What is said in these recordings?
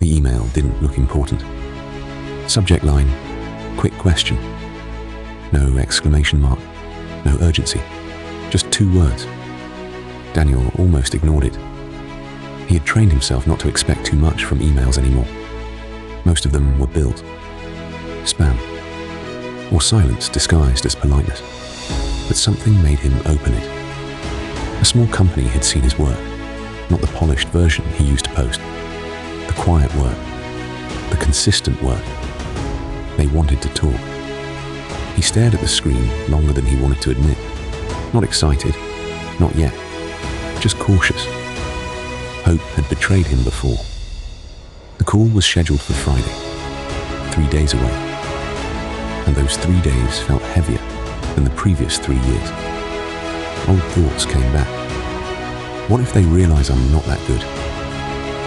The email didn't look important. Subject line, quick question. No exclamation mark, no urgency, just 2 words. Daniel almost ignored it. He had trained himself not to expect too much from emails anymore. Most of them were billed, spam, or silence disguised as politeness. But something made him open it. A small company had seen his work, not the polished version he used to post. The quiet work, the consistent work. They wanted to talk. He stared at the screen longer than he wanted to admit. Not excited, not yet, just cautious. Hope had betrayed him before. The call was scheduled for Friday, 3 days away. And those 3 days felt heavier than the previous 3 years. Old thoughts came back. What if they realize I'm not that good?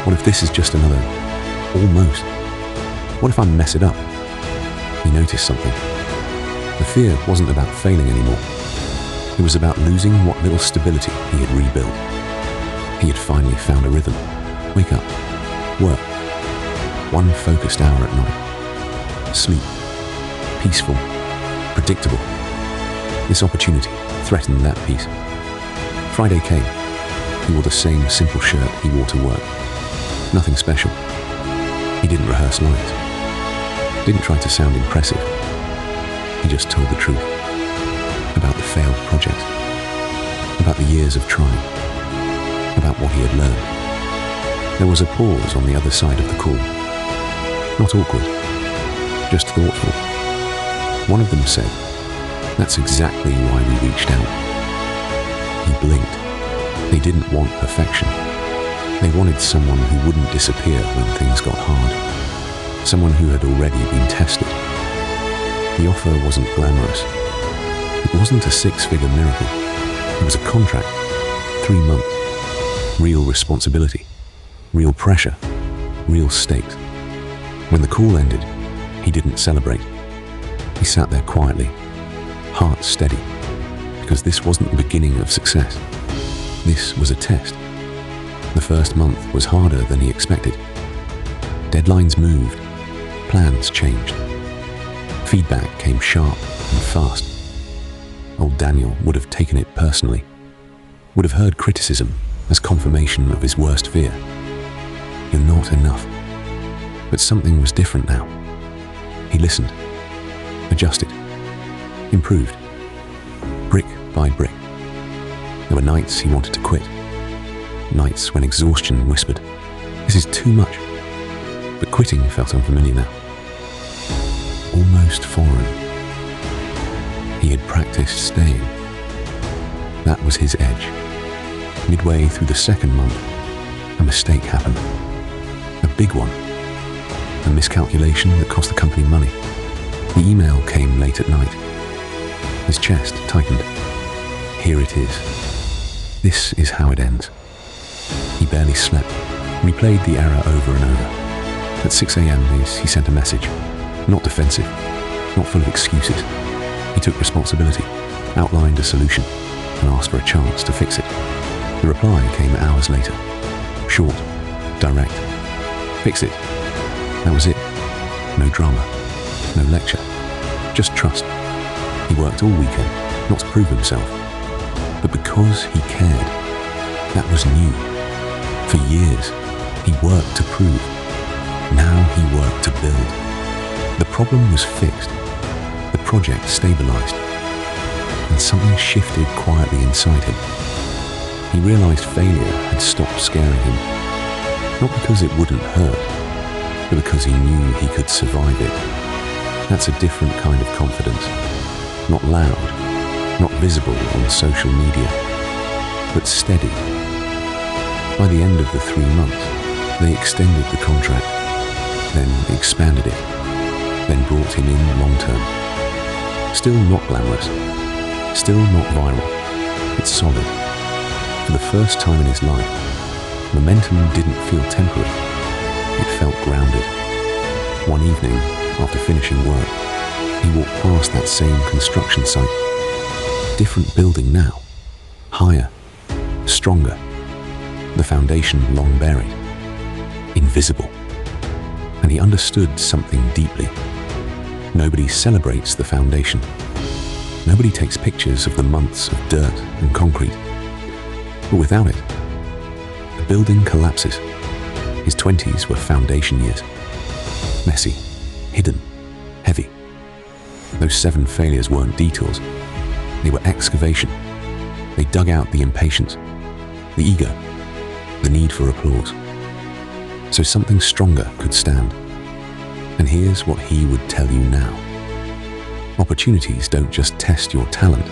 What if this is just another almost? What if I mess it up? He noticed something. The fear wasn't about failing anymore. It was about losing what little stability he had rebuilt. He had finally found a rhythm. Wake up, work, 1 focused hour at night. Sleep, peaceful, predictable. This opportunity threatened that peace. Friday came. He wore the same simple shirt he wore to work. Nothing special. He didn't rehearse lines. Didn't try to sound impressive. He just told the truth. About the failed project. About the years of trying. About what he had learned. There was a pause on the other side of the call. Not awkward. Just thoughtful. One of them said, "That's exactly why we reached out." He blinked. They didn't want perfection. They wanted someone who wouldn't disappear when things got hard. Someone who had already been tested. The offer wasn't glamorous. It wasn't a 6-figure miracle. It was a contract. 3 months. Real responsibility. Real pressure. Real stakes. When the call ended, he didn't celebrate. He sat there quietly, heart steady, because this wasn't the beginning of success. This was a test. The first month was harder than he expected. Deadlines moved, plans changed. Feedback came sharp and fast. Old Daniel would have taken it personally, would have heard criticism as confirmation of his worst fear. You're not enough. But something was different now. He listened, adjusted, improved, brick by brick. There were nights he wanted to quit, nights when exhaustion whispered, "This is too much." But quitting felt unfamiliar now, almost foreign. He had practiced staying. That was his edge. Midway through the 2nd month, a mistake happened. A big one. A miscalculation that cost the company money. The email came late at night. His chest tightened. Here it is. This is how it ends. He barely slept, replayed the error over and over. At 6 a.m. he sent a message. Not defensive, not full of excuses. He took responsibility, outlined a solution, and asked for a chance to fix it. The reply came hours later. Short, direct. Fix it. That was it. No drama, no lecture, just trust. He worked all weekend, not to prove himself, but because he cared. That was new. For years, he worked to prove. Now he worked to build. The problem was fixed. The project stabilized. And something shifted quietly inside him. He realized failure had stopped scaring him. Not because it wouldn't hurt, but because he knew he could survive it. That's a different kind of confidence. Not loud, not visible on social media, but steady. By the end of the 3 months, they extended the contract, then expanded it, then brought him in long-term. Still not glamorous, still not viral, but solid. For the first time in his life, momentum didn't feel temporary. It felt grounded. One evening, after finishing work, he walked past that same construction site. Different building now. Higher. Stronger. The foundation long buried. Invisible. and he understood something deeply. Nobody celebrates the foundation. Nobody takes pictures of the months of dirt and concrete. But without it, the building collapses. His 20s were foundation years. Messy, hidden, heavy. Those 7 failures weren't detours. They were excavation. They dug out the impatience, the ego, the need for applause, so something stronger could stand. And here's what he would tell you now. Opportunities don't just test your talent,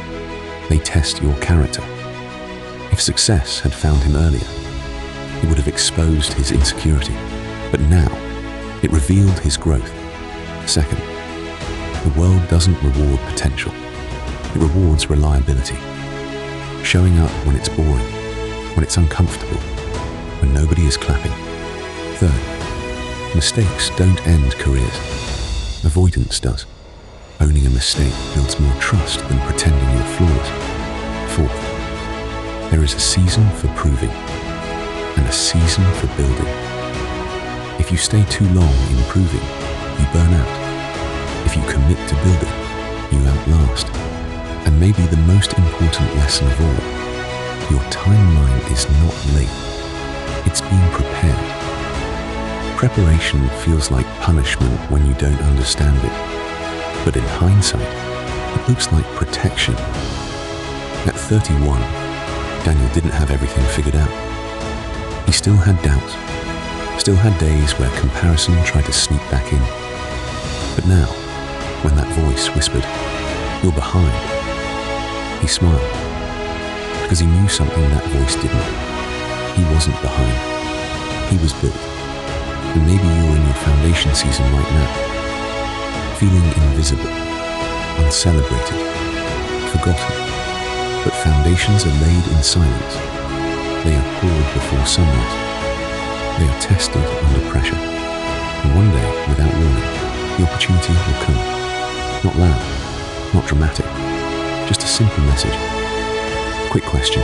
they test your character. If success had found him earlier, it would have exposed his insecurity, but now it revealed his growth. Second, the world doesn't reward potential, it rewards reliability. Showing up when it's boring, when it's uncomfortable, when nobody is clapping. Third, mistakes don't end careers. Avoidance does. Owning a mistake builds more trust than pretending you're flawless. Fourth, there is a season for proving and a season for building. If you stay too long in proving, you burn out. If you commit to building, you outlast. And maybe the most important lesson of all, your timeline is not late. It's being prepared. Preparation feels like punishment when you don't understand it. But in hindsight, it looks like protection. At 31, Daniel didn't have everything figured out. He still had doubts, still had days where comparison tried to sneak back in. But now, when that voice whispered, "You're behind," he smiled, because he knew something that voice didn't. He wasn't behind. He was built. And maybe you're in your foundation season right now, feeling invisible, uncelebrated, forgotten. But foundations are laid in silence. They are poured before sunrise. They are tested under pressure. And one day, without warning, the opportunity will come. Not loud, not dramatic, just a simple message. Quick question.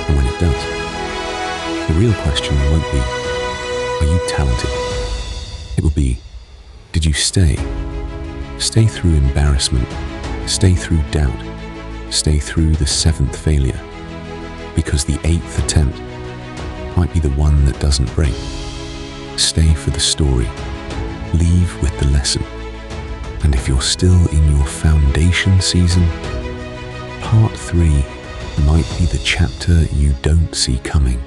And when it does, the real question won't be, are you talented? It will be, did you stay? Stay through embarrassment, stay through doubt, stay through the 7th failure, because the 8th attempt might be the one that doesn't break. Stay for the story, leave with the lesson. And if you're still in your foundation season, part 3 might be the chapter you don't see coming.